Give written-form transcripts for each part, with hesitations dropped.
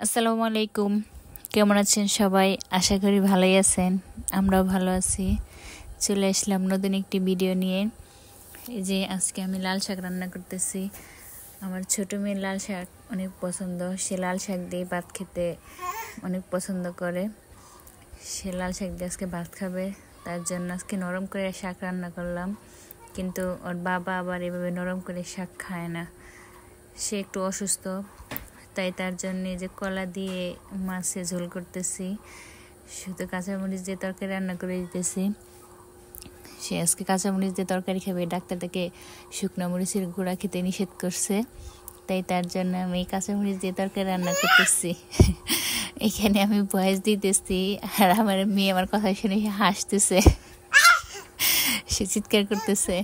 আসসালামু আলাইকুম। কেমন আছেন সবাই? আশা করি ভালোই আছেন। আমরাও ভালো আছি। চলে আসলাম নতুন একটি ভিডিও নিয়ে। এই যে আজকে আমি লাল শাক রান্না করতেছি। আমার ছোট মেয়ের লাল শাক অনেক পছন্দ। সে লাল শাক দিয়ে ভাত খেতে অনেক পছন্দ করে। সে লাল শাক দিয়ে আজকে ভাত খাবে, তার জন্য আজকে নরম করে শাক রান্না করলাম। কিন্তু ওর বাবা আবার এভাবে নরম করে শাক খায় না, সে একটু অসুস্থ। তাই তার জন্য যে কলা দিয়ে মাছের ঝোল করতেছি, শুধু কাঁচামরিচ দিয়ে তরকারি রান্না করে দিতেছি। সে আজকে কাঁচামরিচ দিয়ে তরকারি খাবে। ডাক্তার তাকে শুকনো মরিচের গুঁড়া খেতে নিষেধ করছে, তাই তার জন্য আমি কাঁচামরিচ দিয়ে তরকারি রান্না করতেছি। এখানে আমি ভয়েস দিতেছি, আর আমার মেয়ে আমার কথা শুনে হাসতেছে, সে চিৎকার করতেছে।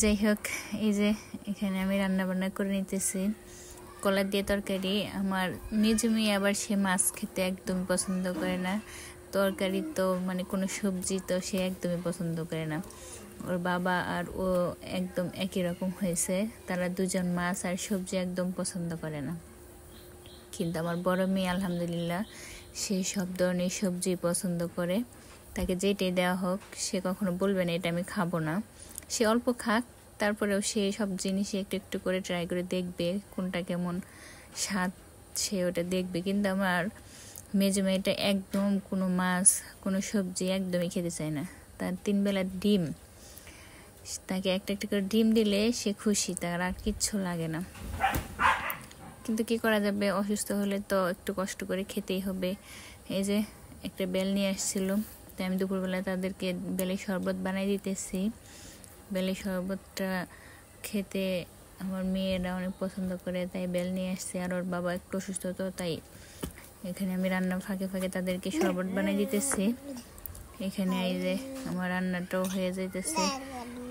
যাই হোক, এই যে এখানে আমি রান্না বান্না করে নিতেছি কলা দিয়ে তরকারি। আমার মেজো মেয়ে আবার সে মাছ খেতে একদম পছন্দ করে না, তরকারি তো মানে কোনো সবজি তো সে একদমই পছন্দ করে না। ওর বাবা আর ও একদম একই রকম হয়েছে, তারা দুজন মাছ আর সবজি একদম পছন্দ করে না। কিন্তু আমার বড় মেয়ে আলহামদুলিল্লাহ সে সব ধরনের সবজি পছন্দ করে। তাকে যেটাই দেওয়া হোক সে কখনো বলবে না এটা আমি খাবো না। সে অল্প খাক, তারপরেও সে সব জিনিসই একটু একটু করে ট্রাই করে দেখবে কোনটা কেমন স্বাদ, সে ওটা দেখবে। কিন্তু আমার মেজো মেয়েটা একদম কোনো মাছ কোনো সবজি একদমই খেতে চায় না। তার 3 বেলা ডিম, তাকে একটা একটা করে ডিম দিলে সে খুশি, তার আর কিচ্ছু লাগে না। কিন্তু কি করা যাবে, অসুস্থ হলে তো একটু কষ্ট করে খেতেই হবে। এই যে একটা বেল নিয়ে আসছিল, তাই আমি দুপুরবেলা তাদেরকে বেলের শরবত বানাই দিতেছি। বেলের শরবতটা খেতে আমার মেয়েরা অনেক পছন্দ করে, তাই বেল নিয়ে আসছে। আর ওর বাবা একটু অসুস্থ, তো তাই এখানে আমি রান্না ফাঁকে ফাঁকে তাদেরকে শরবত বানাই দিতেছি। এখানে এই যে আমার রান্নাটাও হয়ে যাইতেছে,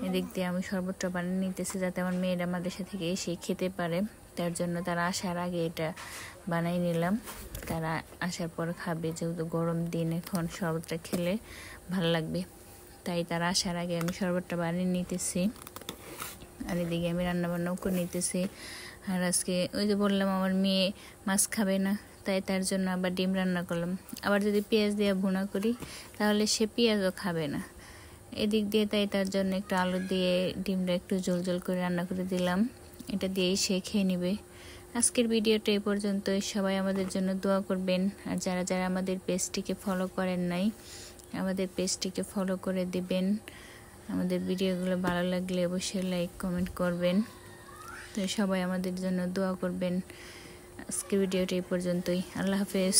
এদিক দিয়ে আমি শরবতটা বানিয়ে নিতেছি যাতে আমার মেয়েরা মাদ্রাসা থেকে এসে খেতে পারে। তার জন্য তারা আসার আগে এটা বানাই নিলাম, তারা আসার পর খাবে, যেহেতু গরম দিন এখন শরবতটা খেলে ভালো লাগবে। তাই তারা আসার আগে আমি শরবতটা বানিয়ে নিতেছি, আর এদিকে আমি রান্নাবান্নাও করে নিতেছি। আর আজকে ওই যে বললাম আমার মেয়ে মাছ খাবে না, তাই তার জন্য আবার ডিম রান্না করলাম। আবার যদি পেঁয়াজ দিয়ে ভুনা করি তাহলে সে পেঁয়াজও খাবে না। এদিক দিয়ে তাই তার জন্য একটু আলু দিয়ে ডিমটা একটু ঝোল ঝোল করে রান্না করে দিলাম, এটা দিয়েই সে খেয়ে নেবে। আজকের ভিডিওটা এই পর্যন্তই। সবাই আমাদের জন্য দোয়া করবেন, আর যারা যারা আমাদের পেজটিকে ফলো করেন নাই আমাদের পেজটিকে ফলো করে দিবেন। আমাদের ভিডিওগুলো ভালো লাগলে অবশ্যই লাইক কমেন্ট করবেন। তো সবাই আমাদের জন্য দোয়া করবেন। আজকের ভিডিওটা এই পর্যন্তই। আল্লাহ হাফেজ।